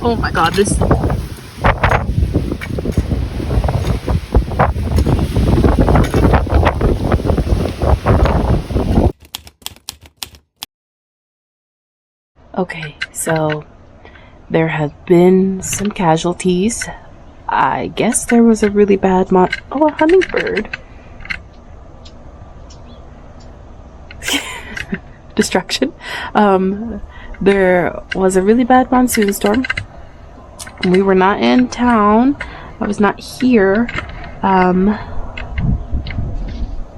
Oh my god, this... Okay, so there have been some casualties. I guess there was a really bad oh, a hummingbird. Distraction. There was a really bad monsoon storm. We were not in town. I was not here.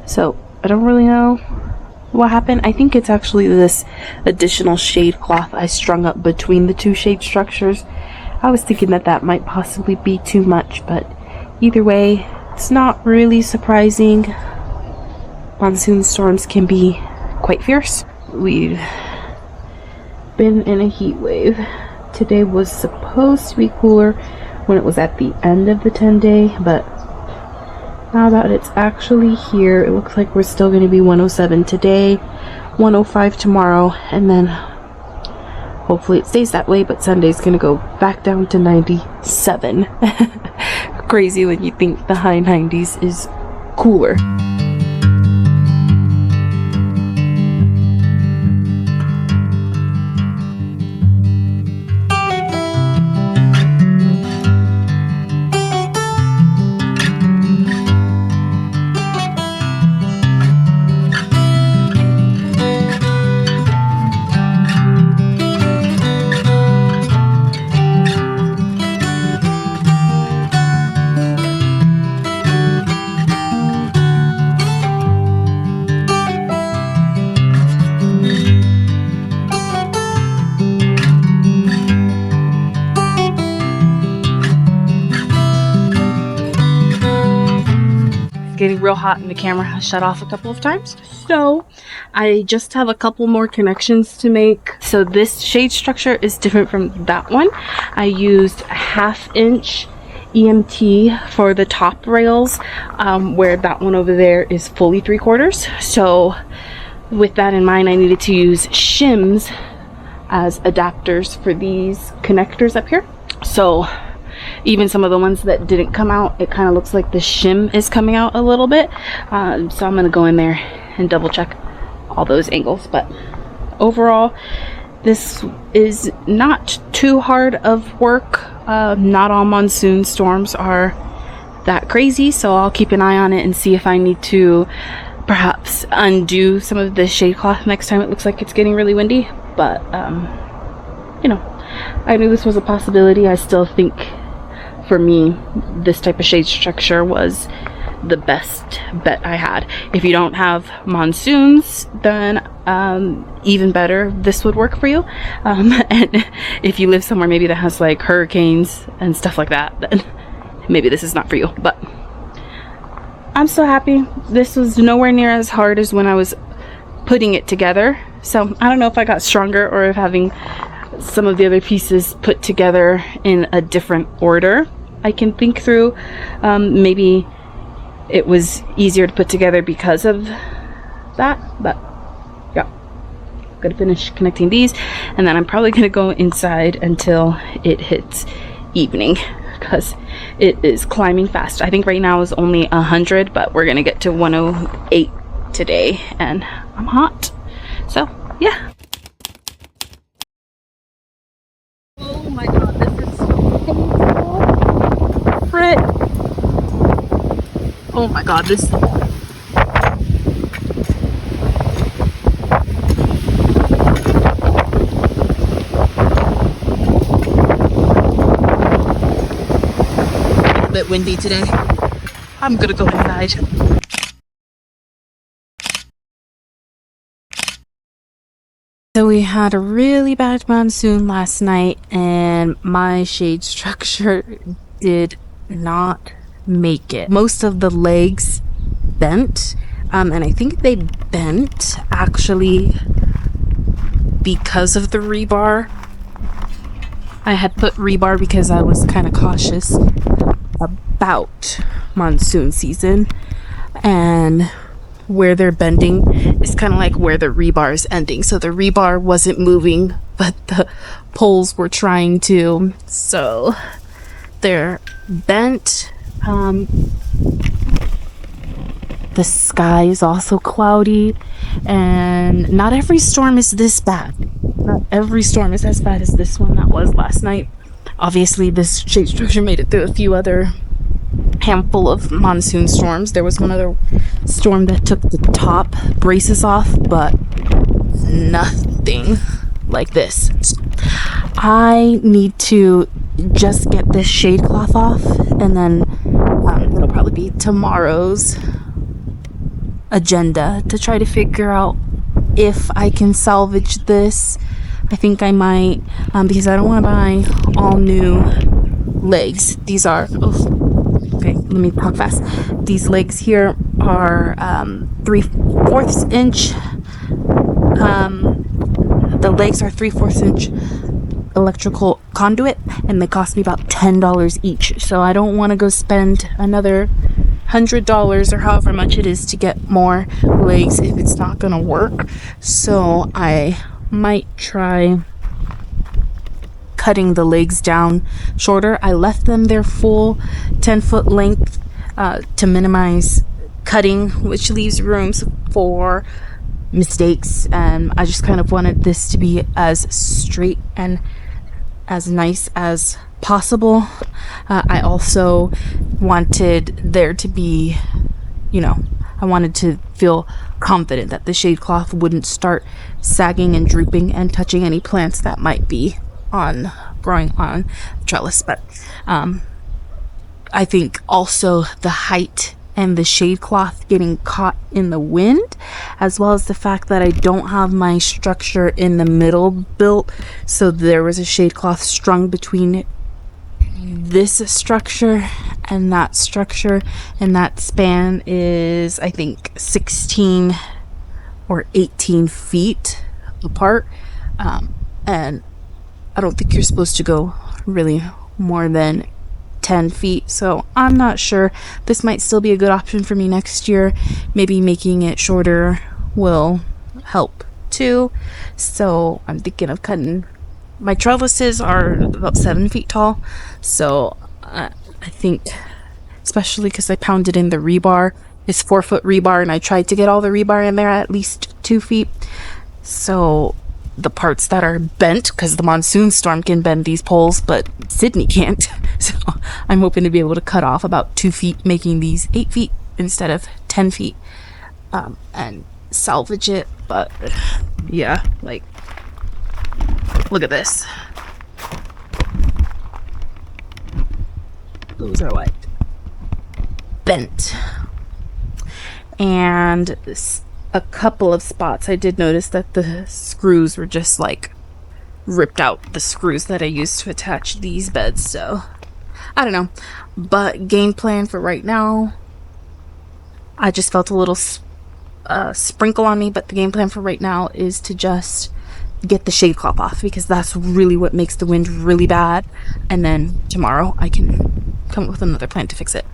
So I don't really know what happened. I think it's actually this additional shade cloth I strung up between the two shade structures. I was thinking that that might possibly be too much, but either way, it's not really surprising. Monsoon storms can be quite fierce. We've been in a heat wave. Today was supposed to be cooler when it was at the end of the 10-day, but now that it's actually here, it looks like we're still going to be 107 today, 105 tomorrow, and then hopefully it stays that way, but Sunday's going to go back down to 97. Crazy when you think the high 90s is cooler. Getting real hot and the camera has shut off a couple of times, so I just have a couple more connections to make. So this shade structure is different from that one. I used a 1/2 inch EMT for the top rails, where that one over there is fully 3/4. So with that in mind, I needed to use shims as adapters for these connectors up here. So even some of the ones that didn't come out, it kind of looks like the shim is coming out a little bit. So I'm gonna go in there and double check all those angles. But overall, this is not too hard of work. Not all monsoon storms are that crazy, so I'll keep an eye on it and see if I need to perhaps undo some of the shade cloth next time it looks like it's getting really windy. But you know, I knew this was a possibility. I still think, for me, this type of shade structure was the best bet I had. If you don't have monsoons, then even better, this would work for you. And if you live somewhere maybe that has like hurricanes and stuff like that, then maybe this is not for you. But I'm so happy. This was nowhere near as hard as when I was putting it together. So I don't know if I got stronger or if having some of the other pieces put together in a different order I can think through. Maybe it was easier to put together because of that, but yeah, I'm gonna finish connecting these and then I'm probably gonna go inside until it hits evening because it is climbing fast. I think right now is only 100, but we're gonna get to 108 today and I'm hot, so yeah. Oh my god, this is so painful. Frick. Oh my god, this... A bit windy today. I'm gonna go inside. So we had a really bad monsoon last night and my shade structure did not make it. Most of the legs bent, and I think they bent actually because of the rebar. I had put rebar because I was kind of cautious about monsoon season, and where they're bending is kind of like where the rebar is ending. So the rebar wasn't moving, but the poles were trying to. So they're bent. The sky is also cloudy, and not every storm is this bad. Not every storm is as bad as this one that was last night. Obviously, this shade structure made it through a few other handful of monsoon storms. There was one other storm that took the top braces off, but nothing like this. I need to just get this shade cloth off, and then it'll probably be tomorrow's agenda to try to figure out if I can salvage this. I think I might, because I don't want to buy all new legs. These are, okay, let me talk fast. These legs here are 3/4 inch. The legs are 3/4 inch electrical conduit, and they cost me about $10 each. So I don't want to go spend another $100 or however much it is to get more legs if it's not gonna work. So I might try cutting the legs down shorter. I left them their full 10-foot length to minimize cutting, which leaves room for mistakes, and I just kind of wanted this to be as straight and as nice as possible. I also wanted there to be, I wanted to feel confident that the shade cloth wouldn't start sagging and drooping and touching any plants that might be growing on the trellis. But I think also the height and the shade cloth getting caught in the wind, as well as the fact that I don't have my structure in the middle built, so there was a shade cloth strung between this structure and that structure, and that span is, I think, 16 or 18 feet apart, and I don't think you're supposed to go really more than 10 feet, so I'm not sure. This might still be a good option for me next year. Maybe making it shorter will help too. So I'm thinking of cutting. My trellises are about 7 feet tall, so I think, especially because I pounded in the rebar, it's 4-foot rebar, and I tried to get all the rebar in there at least 2 feet. So the parts that are bent, because the monsoon storm can bend these poles, but Sydney can't. So I'm hoping to be able to cut off about 2 feet, making these 8 feet instead of 10 feet, and salvage it. But yeah, like, look at this. Those are like bent. And a couple of spots I did notice that the screws were just like ripped out, the screws that I used to attach these beds. So I don't know, but game plan for right now, I just felt a little sprinkle on me, but the game plan for right now is to just get the shade cloth off, because that's really what makes the wind really bad, and then tomorrow I can come up with another plan to fix it.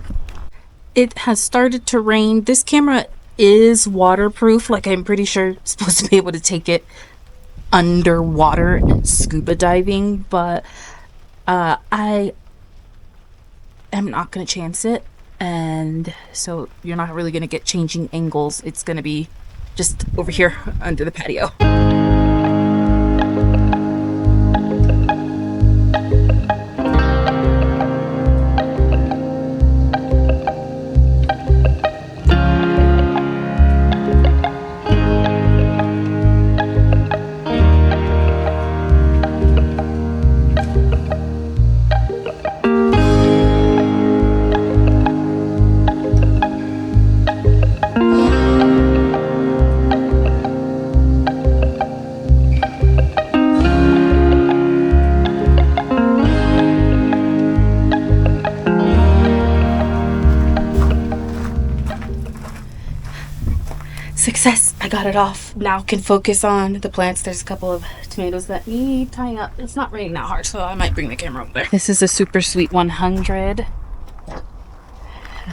It has started to rain. This camera is waterproof, like I'm pretty sure it's supposed to be able to take it underwater and scuba diving, but I am not gonna chance it, and so you're not really gonna get changing angles. It's gonna be just over here under the patio. Success! I got it off. Now can focus on the plants. There's a couple of tomatoes that need tying up. It's not raining that hard, so I might bring the camera over there. This is a super sweet 100.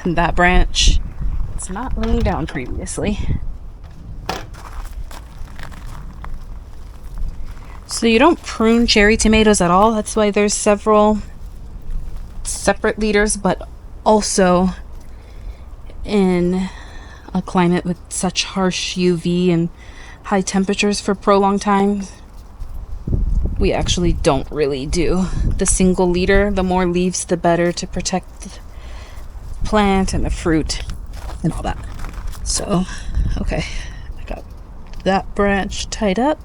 And that branch was not laying down previously. So you don't prune cherry tomatoes at all. That's why there's several separate leaders, but also in a climate with such harsh UV and high temperatures for prolonged times, we actually don't really do the single leader. The more leaves, the better to protect the plant and the fruit and all that. So, okay, I got that branch tied up.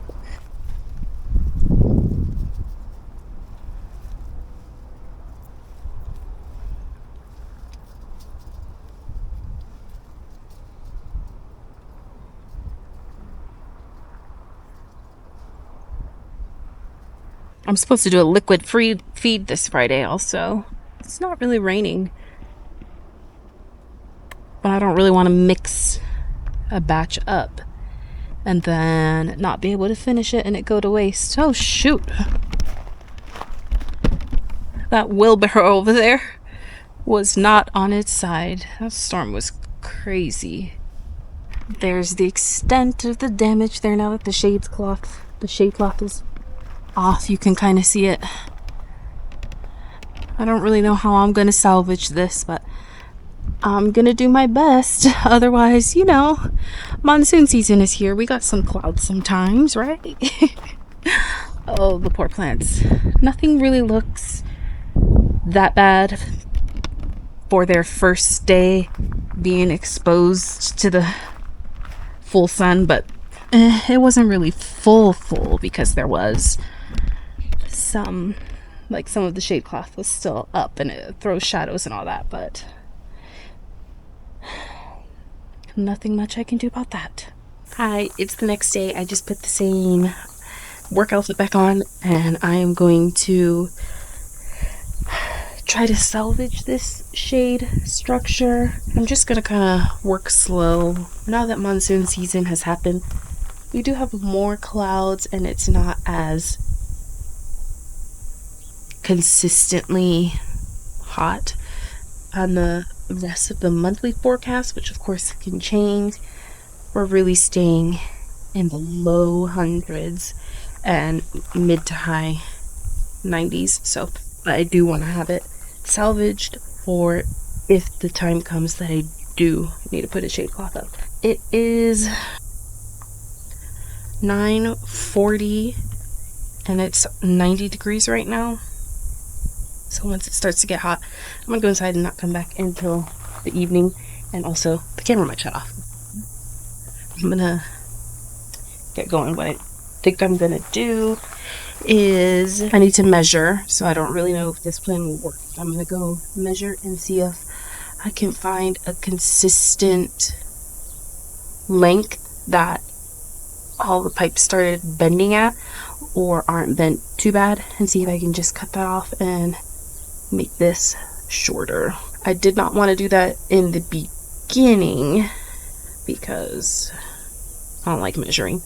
I'm supposed to do a liquid free feed this Friday also. It's not really raining, but I don't really want to mix a batch up and then not be able to finish it and it go to waste. Oh shoot, that wheelbarrow over there was not on its side. That storm was crazy. There's the extent of the damage there now that the shade cloth is off. You can kind of see it. I don't really know how I'm gonna salvage this, but I'm gonna do my best. Otherwise, you know, monsoon season is here. We got some clouds sometimes, right? Oh, the poor plants. Nothing really looks that bad for their first day being exposed to the full sun, but it wasn't really full because there was some of the shade cloth was still up and it throws shadows and all that, but nothing much I can do about that. Hi, it's the next day. I just put the same work outfit back on and I am going to try to salvage this shade structure. I'm just gonna kind of work slow. Now that monsoon season has happened, we do have more clouds and it's not as consistently hot on the rest of the monthly forecast, which of course can change. We're really staying in the low hundreds and mid to high 90s, so I do want to have it salvaged for if the time comes that I do need to put a shade cloth up. It is 9:40 and it's 90 degrees right now. So once it starts to get hot, I'm gonna go inside and not come back until the evening, and also the camera might shut off. I'm gonna get going. What I think I'm gonna do is I need to measure, so I don't really know if this plan will work. I'm gonna go measure and see if I can find a consistent length that all the pipes started bending at or aren't bent too bad, and see if I can just cut that off and make this shorter. I did not want to do that in the beginning because I don't like measuring.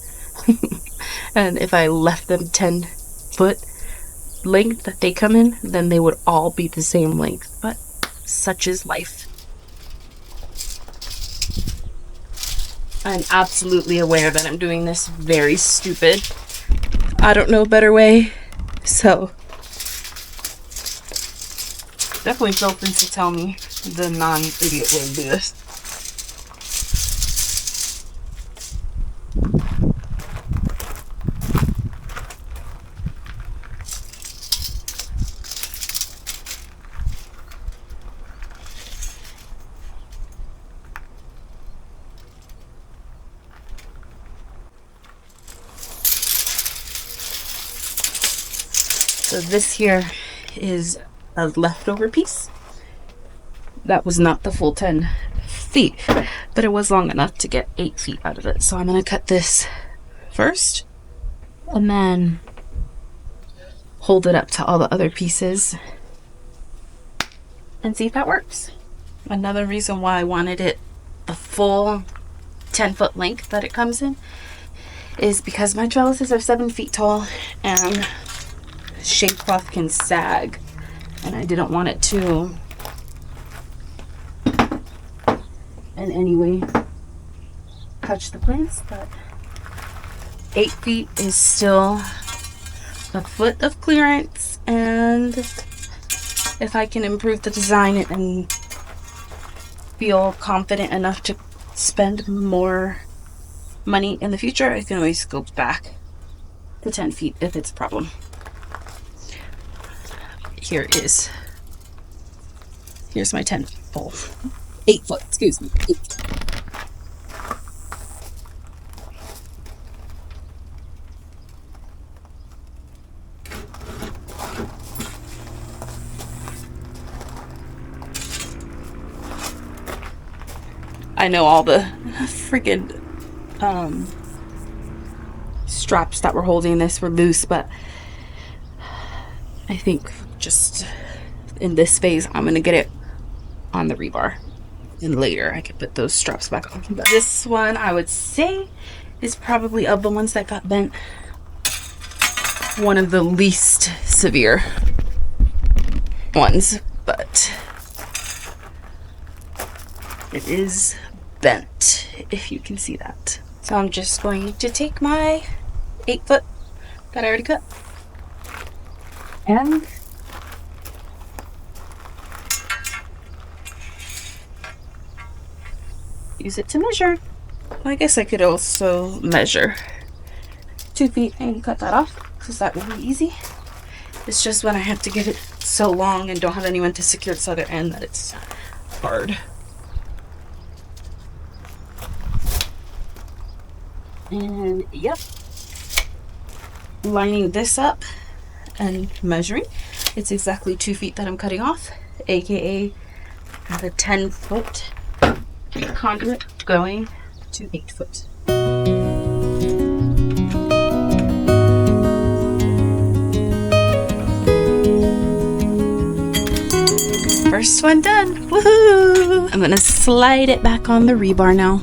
And if I left them 10-foot length that they come in, then they would all be the same length, but such is life. I'm absolutely aware that I'm doing this very stupid. I don't know a better way, so definitely feel free to tell me the non-idiot way to do this. So this here is a leftover piece. That was not the full 10 feet, but it was long enough to get 8 feet out of it. So I'm gonna cut this first and then hold it up to all the other pieces and see if that works. Another reason why I wanted it the full 10-foot length that it comes in is because my trellises are 7 feet tall and shade cloth can sag, and I didn't want it to in any way touch the plants, but 8 feet is still a foot of clearance, and if I can improve the design and feel confident enough to spend more money in the future, I can always go back to 10 feet if it's a problem. Here's my 10 pole. 8 foot, excuse me. 8. I know all the freaking straps that were holding this were loose, but I think just in this phase I'm gonna get it on the rebar, and later I can put those straps back on. But this one, I would say, is probably, of the ones that got bent, one of the least severe ones, but it is bent, if you can see that. So I'm just going to take my 8 foot that I already cut and use it to measure. I guess I could also measure 2 feet and cut that off, because that would be easy. It's just when I have to get it so long and don't have anyone to secure this other end that it's hard. And yep, lining this up and measuring, it's exactly 2 feet that I'm cutting off, aka the 10 foot conduit going to 8 foot. First one done. Woohoo! I'm gonna slide it back on the rebar now.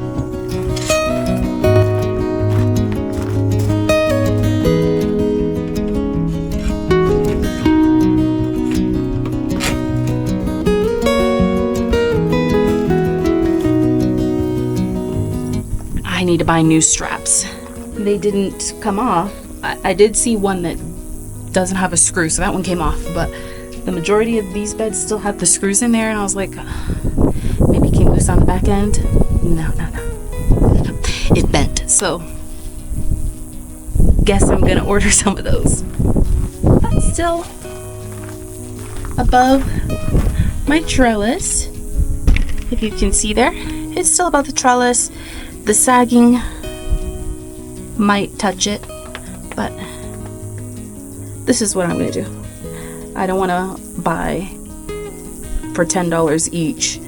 I need to buy new straps. They didn't come off. I did see one that doesn't have a screw, so that one came off, but the majority of these beds still have the screws in there, and I was like, maybe it came loose on the back end. No. It bent, so guess I'm gonna order some of those. But still above my trellis, if you can see there, it's still above the trellis. The sagging might touch it, but this is what I'm gonna do. I don't want to buy for $10 each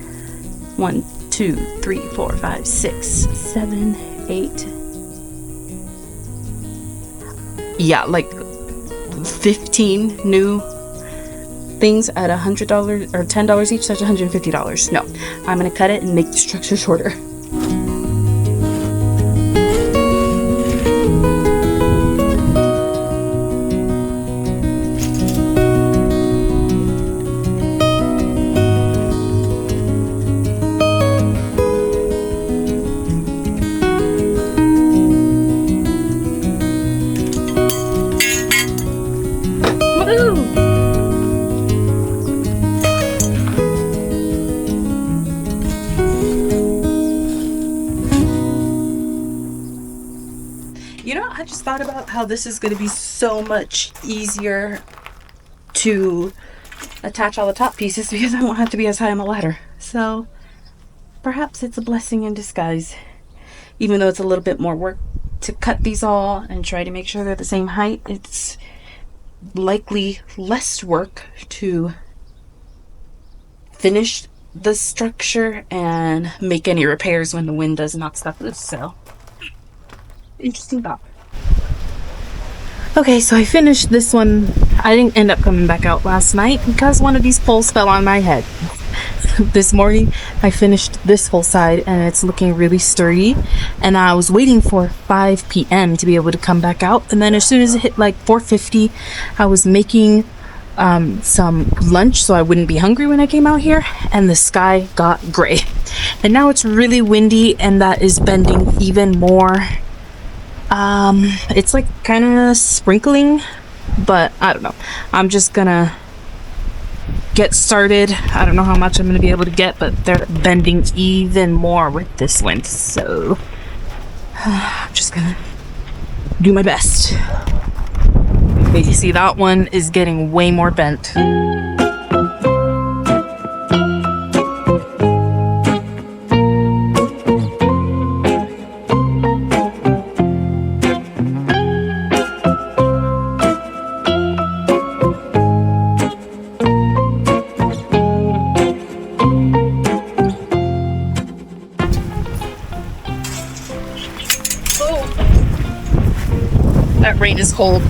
1, 2, 3, 4, 5, 6, 7, 8. Yeah, like 15 new things at $100 or $10 each. That's $150. No, I'm gonna cut it and make the structure shorter. You know, I just thought about how this is going to be so much easier to attach all the top pieces because I won't have to be as high on the ladder. So perhaps it's a blessing in disguise, even though it's a little bit more work to cut these all and try to make sure they're the same height. It's likely less work to finish the structure and make any repairs when the wind does knock stuff loose. So interesting thought. Okay, so I finished this one. I didn't end up coming back out last night because one of these poles fell on my head. This morning I finished this whole side and it's looking really sturdy, and I was waiting for 5 p.m. to be able to come back out, and then as soon as it hit like 4:50, I was making some lunch so I wouldn't be hungry when I came out here, and the sky got gray. And now it's really windy, and that is bending even more. It's like kind of sprinkling, but I don't know. I'm just gonna get started. I don't know how much I'm gonna be able to get, but they're bending even more with this wind, so I'm just gonna do my best. Okay, you see that one is getting way more bent. That rain is cold.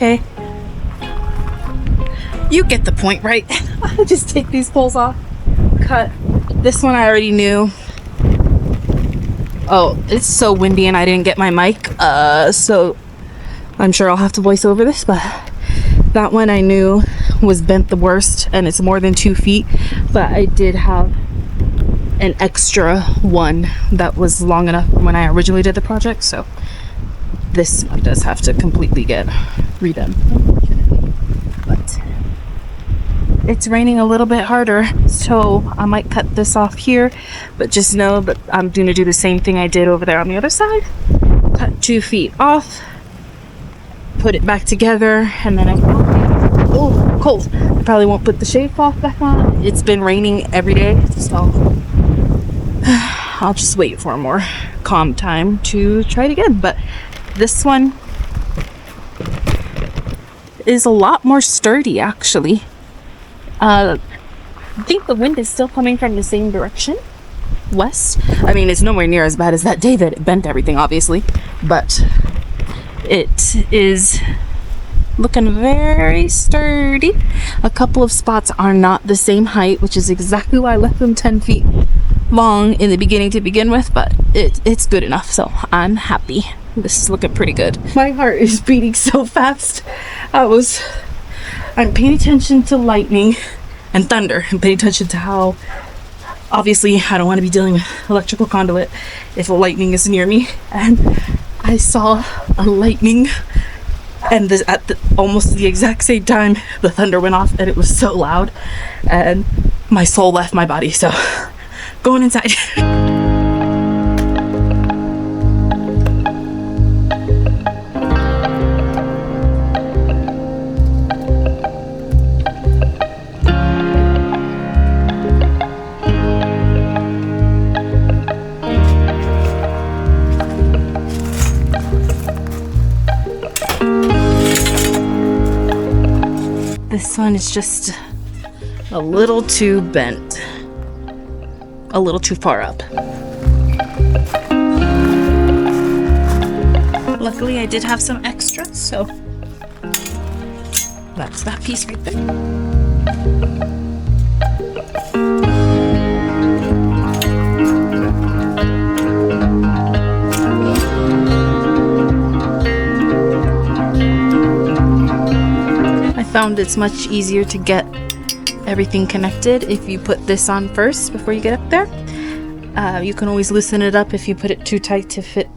Okay. You get the point, right? I just take these poles off. Cut. This one I already knew. Oh, it's so windy and I didn't get my mic. So I'm sure I'll have to voice over this, but that one I knew was bent the worst, and it's more than 2 feet. But I did have an extra one that was long enough when I originally did the project, so this one does have to completely get redone, unfortunately. But it's raining a little bit harder, so I might cut this off here, but just know that I'm going to do the same thing I did over there on the other side. Cut 2 feet off, put it back together, and then oh, cold. I probably won't put the shade cloth back on. It's been raining every day, so I'll just wait for a more calm time to try it again. But this one is a lot more sturdy, actually. I think the wind is still coming from the same direction, west. I mean, it's nowhere near as bad as that day that it bent everything, obviously, but it is looking very sturdy. A couple of spots are not the same height, which is exactly why I left them 10 feet long in the beginning to begin with, but it's good enough, so I'm happy. This is looking pretty good. My heart is beating so fast. I'm paying attention to lightning and thunder. I'm paying attention to how, obviously, I don't want to be dealing with electrical conduit if a lightning is near me. And I saw a lightning, and almost the exact same time, the thunder went off, and it was so loud, and my soul left my body. So, going inside. This one is just a little too bent, a little too far up. Luckily, I did have some extras, so that's that piece right there. Found it's much easier to get everything connected if you put this on first before you get up there. You can always loosen it up if you put it too tight to fit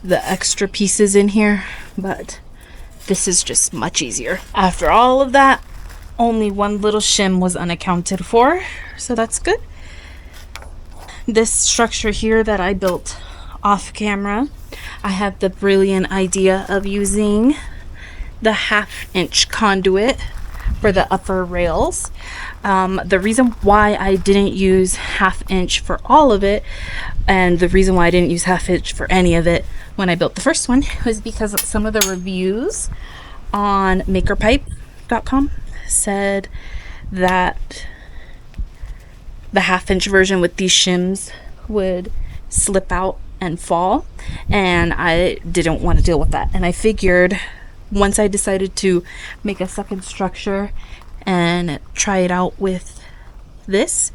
the extra pieces in here, but this is just much easier. After all of that, only one little shim was unaccounted for, so that's good. This structure here that I built off camera, I had the brilliant idea of using the 1/2 inch conduit for the upper rails. The reason why I didn't use 1/2 inch for all of it, and the reason why I didn't use 1/2 inch for any of it when I built the first one, was because of some of the reviews on makerpipe.com said that the 1/2 inch version with these shims would slip out and fall, and I didn't want to deal with that. And I figured once I decided to make a second structure and try it out with this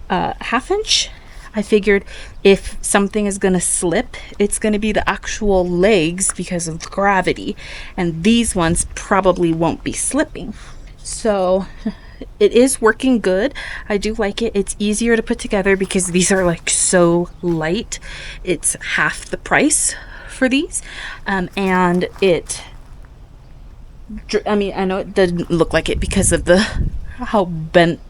1/2 inch, I figured if something is going to slip, it's going to be the actual legs because of gravity, and these ones probably won't be slipping. So it is working good. I do like it. It's easier to put together because these are like so light. It's half the price for these, and I know it didn't look like it because of how bent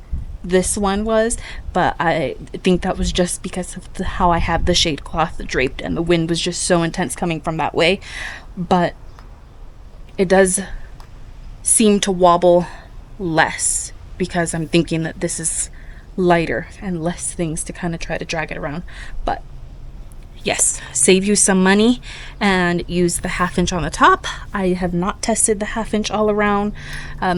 this one was, but I think that was just because of how I have the shade cloth draped, and the wind was just so intense coming from that way. But it does seem to wobble less because I'm thinking that this is lighter and less things to kind of try to drag it around. But yes, save you some money and use the 1/2 inch on the top. I have not tested the 1/2 inch all around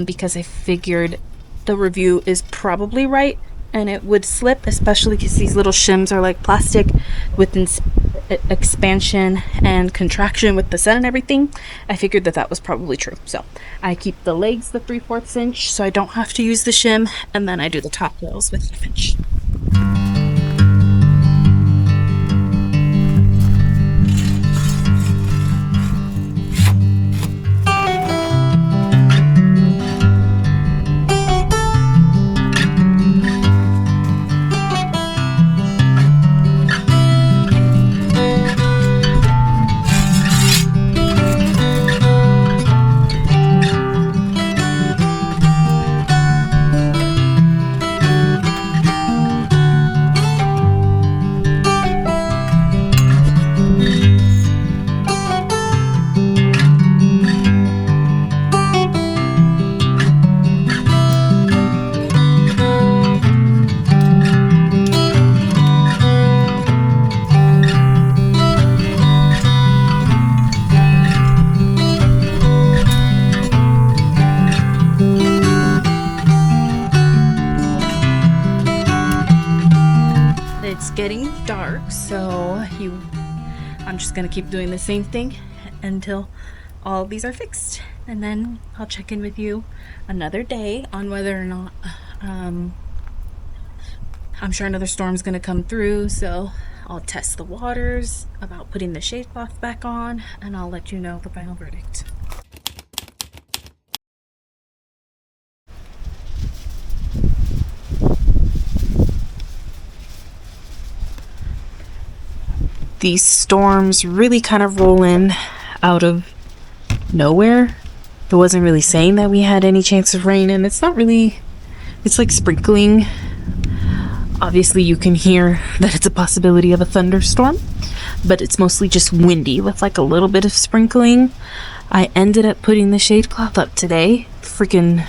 because I figured the review is probably right and it would slip, especially because these little shims are like plastic with expansion and contraction with the sun and everything. I figured that was probably true. So I keep the legs the 3/4 inch so I don't have to use the shim, and then I do the top rails with 1/2 inch. It's getting dark, so I'm just gonna keep doing the same thing until all of these are fixed, and then I'll check in with you another day on whether or not I'm sure another storm's gonna come through, so I'll test the waters about putting the shade cloth back on, and I'll let you know the final verdict. These storms really kind of roll in out of nowhere. It wasn't really saying that we had any chance of rain, and it's like sprinkling. Obviously you can hear that it's a possibility of a thunderstorm, but it's mostly just windy with like a little bit of sprinkling. I ended up putting the shade cloth up today. Freaking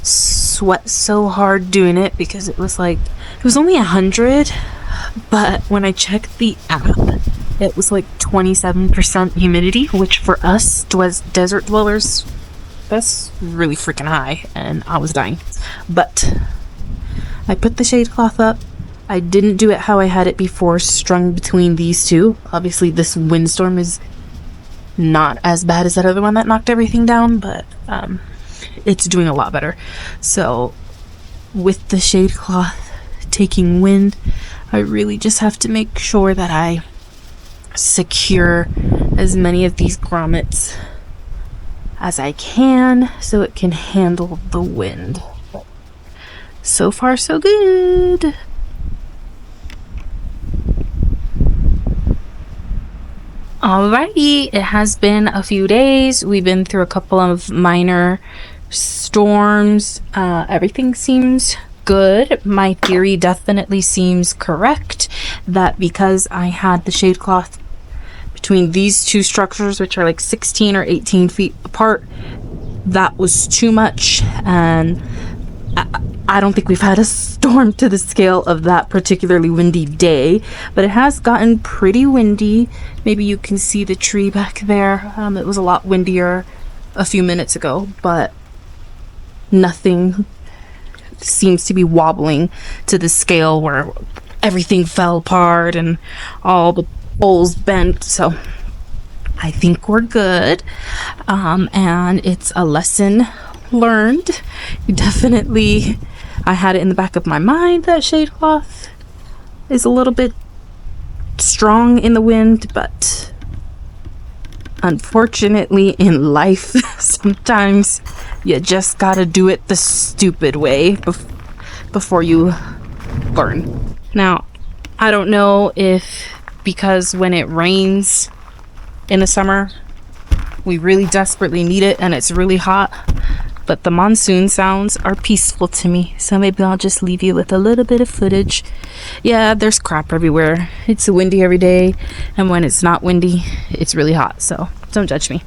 sweat so hard doing it because it was only 100. But when I checked the app, it was like 27% humidity, which for us desert dwellers, that's really freaking high, and I was dying. But I put the shade cloth up. I didn't do it how I had it before, strung between these two. Obviously this windstorm is not as bad as that other one that knocked everything down, but it's doing a lot better. So with the shade cloth taking wind, I really just have to make sure that I secure as many of these grommets as I can so it can handle the wind. But so far so good. Alrighty, it has been a few days. We've been through a couple of minor storms. Everything seems good. My theory definitely seems correct that because I had the shade cloth between these two structures, which are like 16 or 18 feet apart, that was too much. And I don't think we've had a storm to the scale of that particularly windy day, but it has gotten pretty windy. Maybe you can see the tree back there. It was a lot windier a few minutes ago, but nothing seems to be wobbling to the scale where everything fell apart and all the poles bent. So I think we're good. And it's a lesson learned. Definitely, I had it in the back of my mind that shade cloth is a little bit strong in the wind, but unfortunately in life, sometimes you just gotta do it the stupid way before you learn. Now, I don't know if because when it rains in the summer, we really desperately need it and it's really hot, but the monsoon sounds are peaceful to me, so maybe I'll just leave you with a little bit of footage. Yeah, there's crap everywhere. It's windy every day, and when it's not windy, it's really hot, so don't judge me.